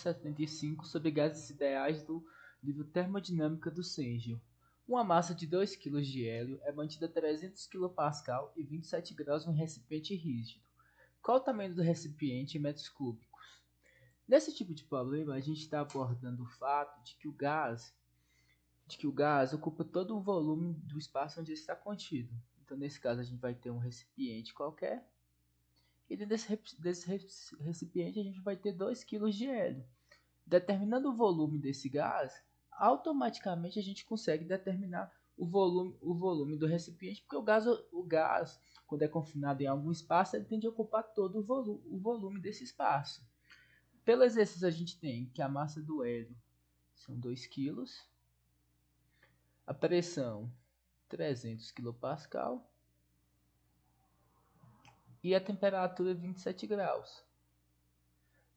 275 sobre gases ideais do nível termodinâmica do Cêncio. Uma massa de 2 kg de hélio é mantida a 300 kPa e 27 graus em um recipiente rígido. Qual o tamanho do recipiente em metros cúbicos? Nesse tipo de problema, a gente está abordando o fato de que o gás ocupa todo o volume do espaço onde ele está contido. Então, nesse caso, a gente vai ter um recipiente qualquer. E dentro desse recipiente a gente vai ter 2 kg de hélio. Determinando o volume desse gás, automaticamente a gente consegue determinar o volume do recipiente, porque o gás, quando é confinado em algum espaço, ele tende a ocupar todo o volume desse espaço. Pelo exercício a gente tem que a massa do hélio são 2 kg, a pressão 300 kPa e a temperatura 27 graus.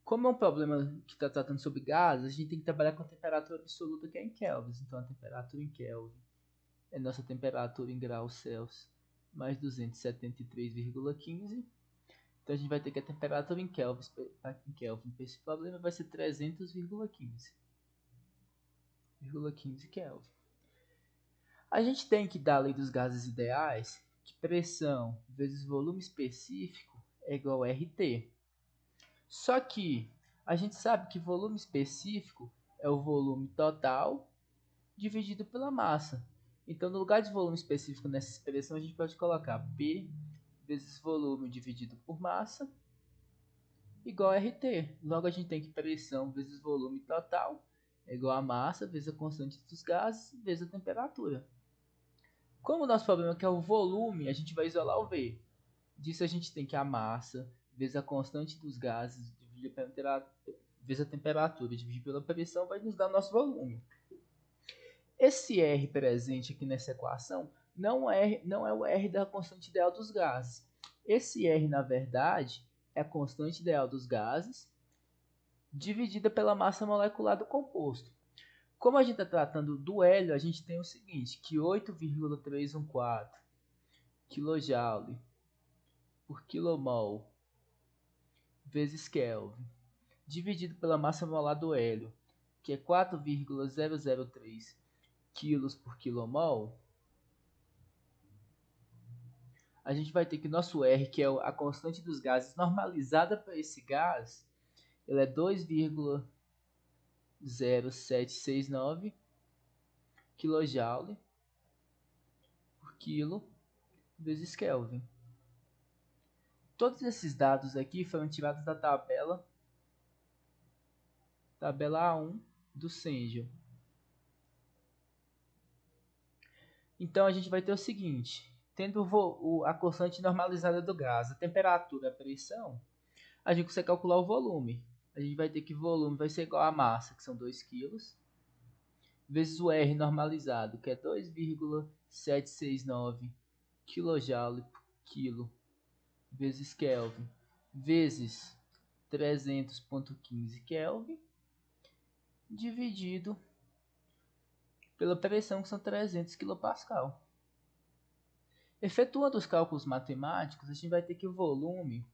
Como é um problema que está tratando sobre gases, a gente tem que trabalhar com a temperatura absoluta, que é em kelvins. Então, a temperatura em Kelvin é nossa temperatura em graus Celsius mais 273,15. Então, a gente vai ter que a temperatura em Kelvin para esse problema vai ser 300,15. 15 Kelvin. A gente tem que dar a lei dos gases ideais, que pressão vezes volume específico é igual a RT. Só que a gente sabe que volume específico é o volume total dividido pela massa. Então, no lugar de volume específico nessa expressão, a gente pode colocar P vezes volume dividido por massa igual a RT. Logo, a gente tem que pressão vezes volume total é igual a massa vezes a constante dos gases vezes a temperatura. Como o nosso problema é o volume, a gente vai isolar o V. Disso a gente tem que a massa vezes a constante dos gases vezes a temperatura dividido pela pressão vai nos dar nosso volume. Esse R presente aqui nessa equação não é o R da constante ideal dos gases. Esse R, na verdade, é a constante ideal dos gases dividida pela massa molecular do composto. Como a gente está tratando do hélio, a gente tem o seguinte, que 8,314 kJ por kilomol vezes Kelvin, dividido pela massa molar do hélio, que é 4,003 kg por kilomol, a gente vai ter que nosso R, que é a constante dos gases normalizada para esse gás, ele é 2,0769 kJ por quilo vezes Kelvin. Todos esses dados aqui foram tirados da tabela A1 do Cêncio. Então a gente vai ter o seguinte, tendo a constante normalizada do gás, a temperatura, a pressão, a gente consegue calcular o volume. A gente vai ter que o volume vai ser igual à massa, que são 2 kg, vezes o R normalizado, que é 2,769 kJ por quilo, vezes Kelvin, vezes 300,15 Kelvin, dividido pela pressão, que são 300 kPa. Efetuando os cálculos matemáticos, a gente vai ter que o volume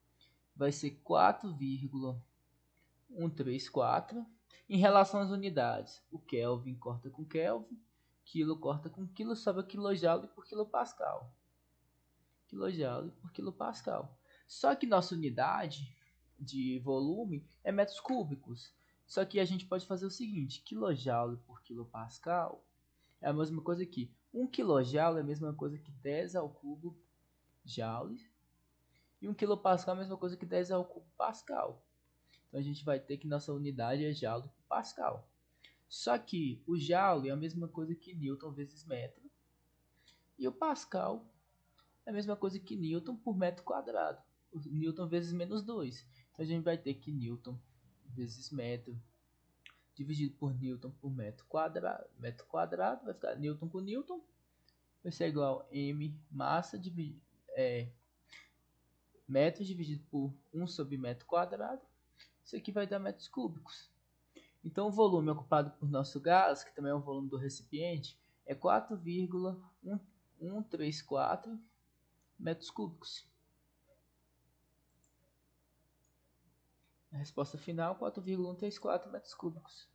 vai ser 4,134. Em relação às unidades, o Kelvin corta com Kelvin, quilo corta com quilo, sobra quilojoule por quilopascal. Quilojoule por quilopascal. Só que nossa unidade de volume é metros cúbicos. Só que a gente pode fazer o seguinte, quilojoule por quilopascal é a mesma coisa que 1 kJ é a mesma coisa que 10 ao cubo joule. E 1 kilopascal é a mesma coisa que 10 ao cubo pascal. Então a gente vai ter que nossa unidade é joule por pascal. Só que o joule é a mesma coisa que Newton vezes metro. E o pascal é a mesma coisa que Newton por metro quadrado. Newton vezes menos 2. Então a gente vai ter que Newton vezes metro dividido por Newton por metro quadrado, vai ficar Newton com Newton, vai ser igual a M massa metros dividido por 1 sobre metro quadrado. Isso aqui vai dar metros cúbicos. Então o volume ocupado por nosso gás, que também é o volume do recipiente, é 4,134 metros cúbicos. A resposta final, 4,134 metros cúbicos.